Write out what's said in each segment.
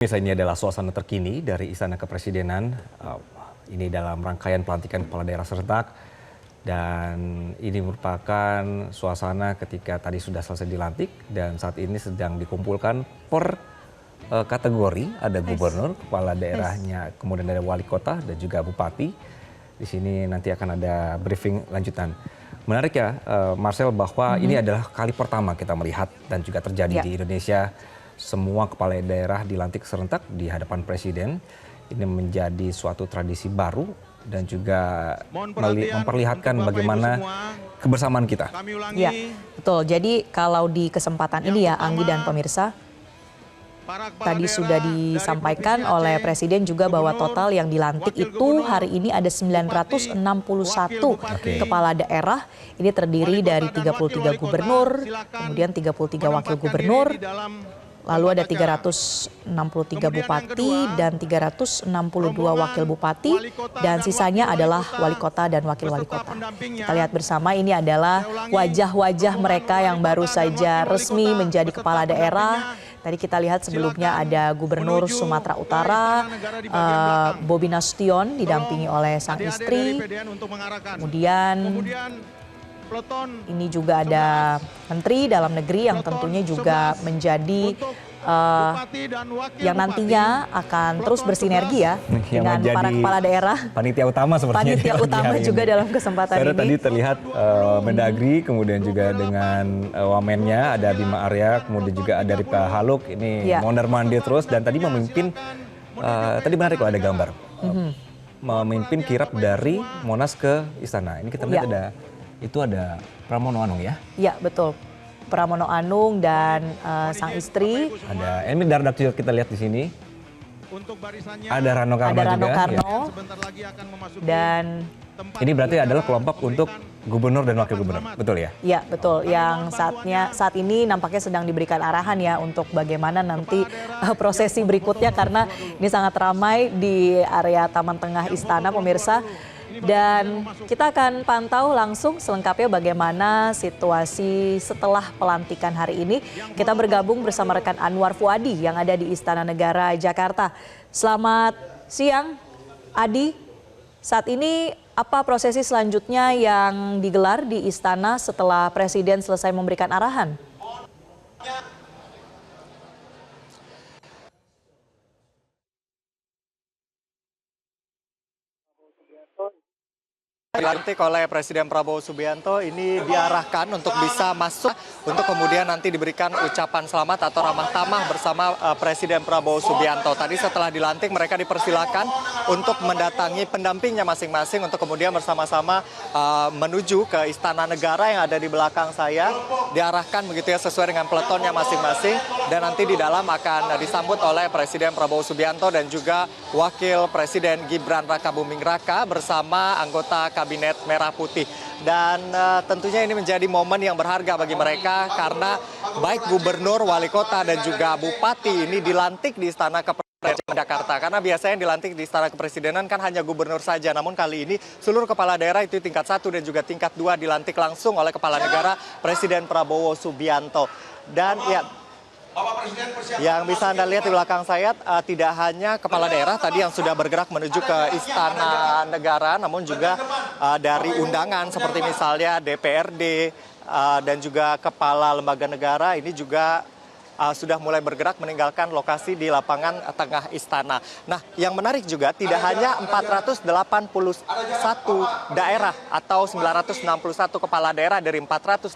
Misalnya ini adalah suasana terkini dari Istana Kepresidenan. Ini dalam rangkaian pelantikan kepala daerah serentak. Dan ini merupakan suasana ketika tadi sudah selesai dilantik dan saat ini sedang dikumpulkan per kategori. Ada gubernur, kepala daerahnya, kemudian ada wali kota dan juga bupati. Di sini nanti akan ada briefing lanjutan. Menarik ya, Marcel, bahwa ini adalah kali pertama kita melihat dan juga terjadi di Indonesia. Semua kepala daerah dilantik serentak di hadapan presiden. Ini menjadi suatu tradisi baru dan juga memperlihatkan bagaimana kebersamaan kita. Ya, betul. Jadi kalau di kesempatan ini ya, Anggi dan pemirsa, tadi sudah disampaikan oleh Presiden juga bahwa total yang dilantik itu hari ini ada 961 kepala daerah. Ini terdiri dari 33 gubernur, kemudian 33 wakil gubernur, lalu ada 363 bupati dan 362 wakil bupati, dan sisanya adalah wali kota dan wakil wali kota. Kita lihat bersama, ini adalah wajah-wajah mereka yang baru saja resmi menjadi kepala daerah. Tadi kita lihat sebelumnya ada Gubernur Sumatera Utara, Bobi Nasution didampingi oleh sang istri. Kemudian ini juga ada Menteri Dalam Negeri yang tentunya juga menjadi yang nantinya akan terus bersinergi ya dengan para kepala daerah. Panitia utama sepertinya. Panitia utama juga dalam kesempatan ini. Tadi terlihat Mendagri, kemudian juga dengan wamennya ada Bima Arya, kemudian juga ada Rika Haluk. Ini mondar-mandir terus dan tadi memimpin, tadi menarik kalau ada gambar. Memimpin kirap dari Monas ke Istana. Ini kita lihat ada Pramono Anung ya? Iya, betul. Pramono Anung dan sang istri. Ada Emil Dardak juga kita lihat di sini. Ada Rano Karno juga. Ya. Dan ini berarti adalah kelompok untuk gubernur dan wakil gubernur, betul ya? Iya, betul. Yang saat ini nampaknya sedang diberikan arahan ya untuk bagaimana nanti prosesi berikutnya, karena ini sangat ramai di area Taman Tengah Istana, pemirsa. Dan kita akan pantau langsung selengkapnya bagaimana situasi setelah pelantikan hari ini. Kita bergabung bersama rekan Anwar Fuadi yang ada di Istana Negara Jakarta. Selamat siang, Adi. Saat ini apa prosesi selanjutnya yang digelar di Istana setelah Presiden selesai memberikan arahan? Dilantik oleh Presiden Prabowo Subianto ini diarahkan untuk bisa masuk untuk kemudian nanti diberikan ucapan selamat atau ramah tamah bersama Presiden Prabowo Subianto. Tadi setelah dilantik mereka dipersilakan untuk mendatangi pendampingnya masing-masing untuk kemudian bersama-sama menuju ke Istana Negara yang ada di belakang saya. Diarahkan begitu ya sesuai dengan peletonnya masing-masing, dan nanti di dalam akan disambut oleh Presiden Prabowo Subianto dan juga Wakil Presiden Gibran Rakabuming Raka bersama anggota Kabinet Merah Putih. Dan tentunya ini menjadi momen yang berharga bagi mereka karena baik gubernur, wali kota dan juga bupati ini dilantik di Istana Kepresidenan Jakarta. Karena biasanya yang dilantik di Istana Kepresidenan kan hanya gubernur saja. Namun kali ini seluruh kepala daerah itu tingkat 1 dan juga tingkat 2 dilantik langsung oleh Kepala Negara Presiden Prabowo Subianto. Dan ya, yang bisa Anda lihat di belakang saya tidak hanya kepala daerah tadi yang sudah bergerak menuju ke Istana Negara, namun juga dari undangan seperti misalnya DPRD dan juga kepala lembaga negara ini juga sudah mulai bergerak meninggalkan lokasi di lapangan tengah istana. Nah, yang menarik juga tidak hanya 481 daerah atau 961 kepala daerah dari 481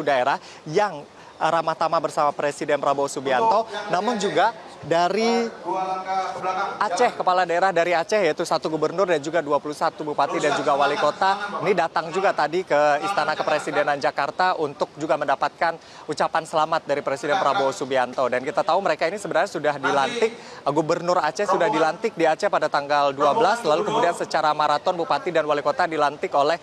daerah yang ramah tamah bersama Presiden Prabowo Subianto, namun juga dari Aceh, kepala daerah dari Aceh yaitu 1 gubernur dan juga 21 bupati dan juga wali kota ini datang juga tadi ke Istana Kepresidenan Jakarta untuk juga mendapatkan ucapan selamat dari Presiden Prabowo Subianto. Dan kita tahu mereka ini sebenarnya sudah dilantik, Gubernur Aceh sudah dilantik di Aceh pada tanggal 12, lalu kemudian secara maraton bupati dan wali kota dilantik oleh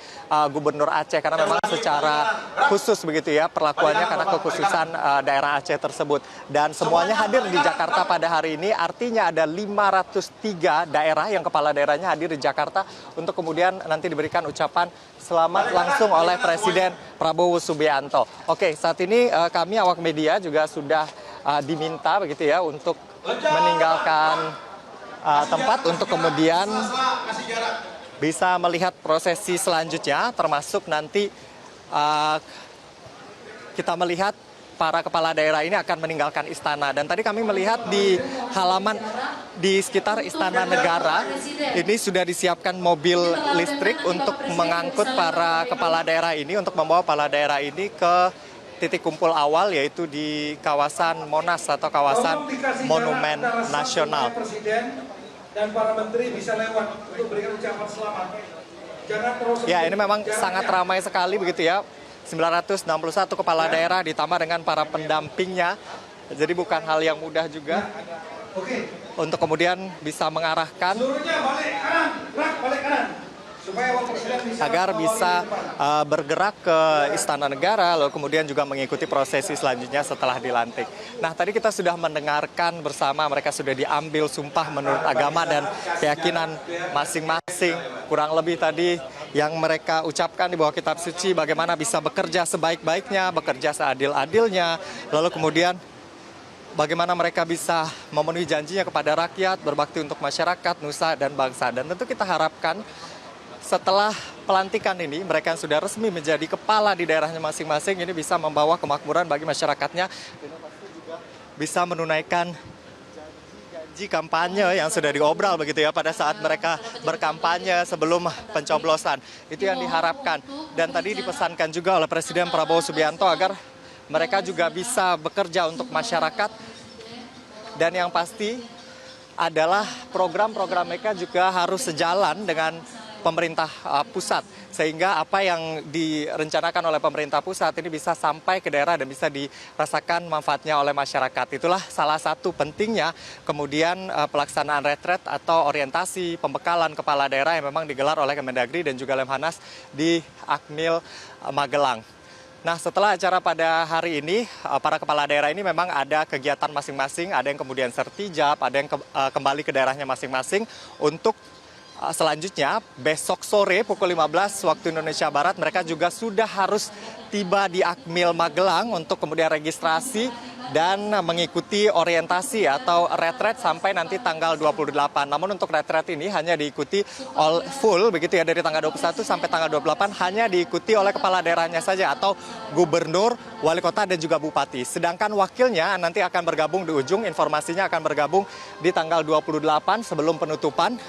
Gubernur Aceh karena memang secara khusus begitu ya perlakuannya karena kekhususan daerah Aceh tersebut. Dan semuanya hadir di Jakarta pada hari ini, artinya ada 503 daerah yang kepala daerahnya hadir di Jakarta untuk kemudian nanti diberikan ucapan selamat langsung oleh Presiden Prabowo Subianto. Oke, saat ini kami awak media juga sudah diminta begitu ya untuk meninggalkan tempat untuk kemudian bisa melihat prosesi selanjutnya, termasuk nanti kita melihat para kepala daerah ini akan meninggalkan istana. Dan tadi kami melihat di halaman di sekitar Istana Negara, ini sudah disiapkan mobil listrik untuk mengangkut para kepala daerah ini, untuk membawa kepala daerah ini ke titik kumpul awal, yaitu di kawasan Monas atau kawasan Monumen Nasional. Dan para menteri bisa lewat untuk berikan ucapan selamat. Ya, ini memang sangat ramai sekali begitu ya. 961 kepala daerah ditambah dengan para pendampingnya. Jadi bukan hal yang mudah juga untuk kemudian bisa mengarahkan agar bisa bergerak ke Istana Negara, lalu kemudian juga mengikuti prosesi selanjutnya setelah dilantik. Nah, tadi kita sudah mendengarkan bersama, mereka sudah diambil sumpah menurut agama dan keyakinan masing-masing. Kurang lebih tadi yang mereka ucapkan di bawah kitab suci, bagaimana bisa bekerja sebaik-baiknya, bekerja seadil-adilnya, lalu kemudian bagaimana mereka bisa memenuhi janjinya kepada rakyat, berbakti untuk masyarakat, nusa, dan bangsa. Dan tentu kita harapkan setelah pelantikan ini, mereka yang sudah resmi menjadi kepala di daerahnya masing-masing ini bisa membawa kemakmuran bagi masyarakatnya, dan pasti juga bisa menunaikan janji kampanye yang sudah diobral begitu ya pada saat mereka berkampanye sebelum pencoblosan. Itu yang diharapkan. Dan tadi dipesankan juga oleh Presiden Prabowo Subianto agar mereka juga bisa bekerja untuk masyarakat, dan yang pasti adalah program-program mereka juga harus sejalan dengan pemerintah pusat, sehingga apa yang direncanakan oleh pemerintah pusat ini bisa sampai ke daerah dan bisa dirasakan manfaatnya oleh masyarakat. Itulah salah satu pentingnya kemudian pelaksanaan retret atau orientasi pembekalan kepala daerah yang memang digelar oleh Kemendagri dan juga Lemhanas di Akmil Magelang. Nah, setelah acara pada hari ini, para kepala daerah ini memang ada kegiatan masing-masing, ada yang kemudian sertijab, ada yang kembali ke daerahnya masing-masing untuk selanjutnya besok sore pukul 15 waktu Indonesia Barat mereka juga sudah harus tiba di Akmil Magelang untuk kemudian registrasi dan mengikuti orientasi atau retret sampai nanti tanggal 28. Namun untuk retret ini hanya diikuti full begitu ya, dari tanggal 21 sampai tanggal 28 hanya diikuti oleh kepala daerahnya saja atau gubernur, wali kota dan juga bupati. Sedangkan wakilnya nanti akan bergabung di ujung, informasinya akan bergabung di tanggal 28 sebelum penutupan,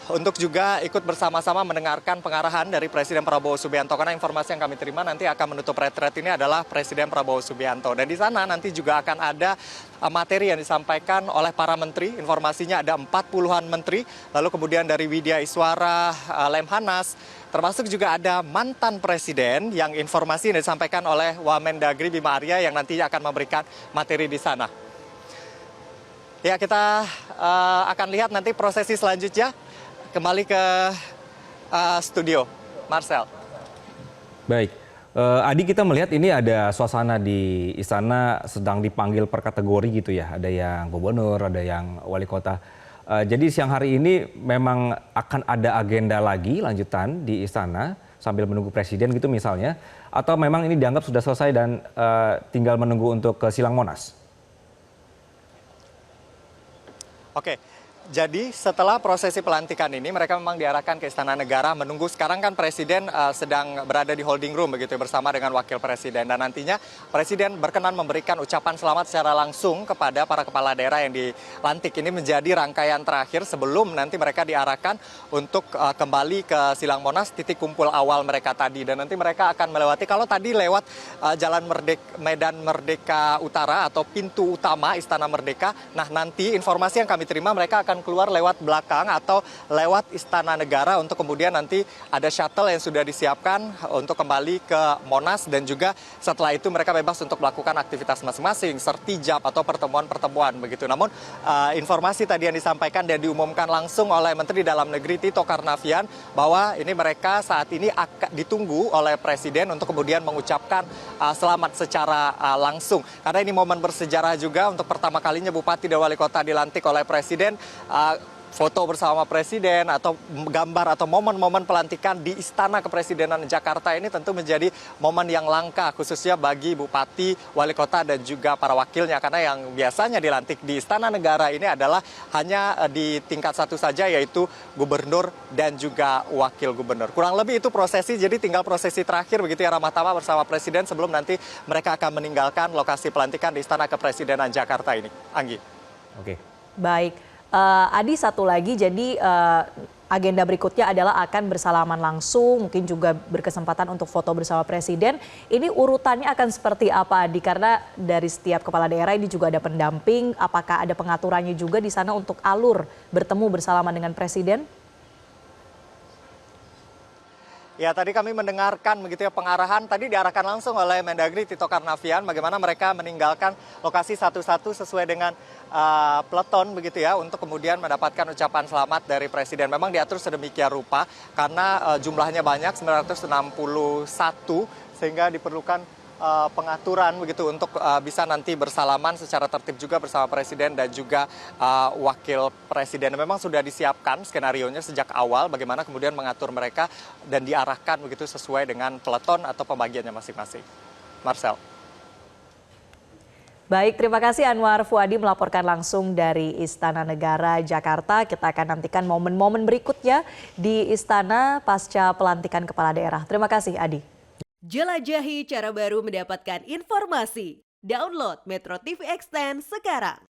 untuk juga ikut bersama-sama mendengarkan pengarahan dari Presiden Prabowo Subianto. Karena informasi yang kami terima nanti akan menutup retret ini adalah Presiden Prabowo Subianto. Dan di sana nanti juga akan ada materi yang disampaikan oleh para menteri. Informasinya ada 40-an menteri. Lalu kemudian dari Widya Iswara, Lemhanas, termasuk juga ada mantan presiden yang informasi yang disampaikan oleh Wamendagri Bima Arya yang nantinya akan memberikan materi di sana. Ya, kita akan lihat nanti prosesi selanjutnya. Kembali ke studio, Marcel. Baik, Adi, kita melihat ini ada suasana di istana sedang dipanggil per kategori gitu ya. Ada yang gubernur, ada yang wali kota. Jadi siang hari ini memang akan ada agenda lagi lanjutan di istana sambil menunggu presiden gitu misalnya. Atau memang ini dianggap sudah selesai dan tinggal menunggu untuk ke Silang Monas? Oke. Jadi setelah prosesi pelantikan ini mereka memang diarahkan ke Istana Negara menunggu. Sekarang kan Presiden sedang berada di holding room begitu bersama dengan Wakil Presiden. Dan nantinya Presiden berkenan memberikan ucapan selamat secara langsung kepada para kepala daerah yang dilantik. Ini menjadi rangkaian terakhir sebelum nanti mereka diarahkan untuk kembali ke Silang Monas, titik kumpul awal mereka tadi. Dan nanti mereka akan melewati, kalau tadi lewat Jalan Medan Merdeka Utara atau pintu utama Istana Merdeka. Nah, nanti informasi yang kami terima mereka akan keluar lewat belakang atau lewat Istana Negara untuk kemudian nanti ada shuttle yang sudah disiapkan untuk kembali ke Monas, dan juga setelah itu mereka bebas untuk melakukan aktivitas masing-masing, sertijab atau pertemuan-pertemuan begitu. Namun informasi tadi yang disampaikan dan diumumkan langsung oleh Menteri Dalam Negeri Tito Karnavian bahwa ini mereka saat ini akan ditunggu oleh Presiden untuk kemudian mengucapkan selamat secara langsung. Karena ini momen bersejarah juga untuk pertama kalinya Bupati dan Wali Kota dilantik oleh Presiden. foto bersama presiden atau gambar atau momen-momen pelantikan di Istana Kepresidenan Jakarta ini tentu menjadi momen yang langka khususnya bagi bupati, wali kota dan juga para wakilnya, karena yang biasanya dilantik di Istana Negara ini adalah hanya di tingkat satu saja, yaitu gubernur dan juga wakil gubernur. Kurang lebih itu prosesi, jadi tinggal prosesi terakhir begitu ya, ramah tamah bersama presiden sebelum nanti mereka akan meninggalkan lokasi pelantikan di Istana Kepresidenan Jakarta ini. Anggi. Oke. Baik. Adi, satu lagi, jadi agenda berikutnya adalah akan bersalaman langsung, mungkin juga berkesempatan untuk foto bersama presiden. Ini urutannya akan seperti apa, Adi? Karena dari setiap kepala daerah ini juga ada pendamping, apakah ada pengaturannya juga di sana untuk alur bertemu bersalaman dengan presiden? Ya, tadi kami mendengarkan begitu ya pengarahan, tadi diarahkan langsung oleh Mendagri Tito Karnavian bagaimana mereka meninggalkan lokasi satu-satu sesuai dengan peleton begitu ya, untuk kemudian mendapatkan ucapan selamat dari presiden. Memang diatur sedemikian rupa karena jumlahnya banyak, 961, sehingga diperlukan pengaturan begitu untuk bisa nanti bersalaman secara tertib juga bersama presiden dan juga wakil presiden. Memang sudah disiapkan skenarionya sejak awal bagaimana kemudian mengatur mereka dan diarahkan begitu sesuai dengan peleton atau pembagiannya masing-masing. Marcel. Baik, terima kasih Anwar Fuadi melaporkan langsung dari Istana Negara Jakarta. Kita akan nantikan momen-momen berikutnya di Istana pasca pelantikan kepala daerah. Terima kasih, Adi. Jelajahi cara baru mendapatkan informasi. Download Metro TV Extend sekarang.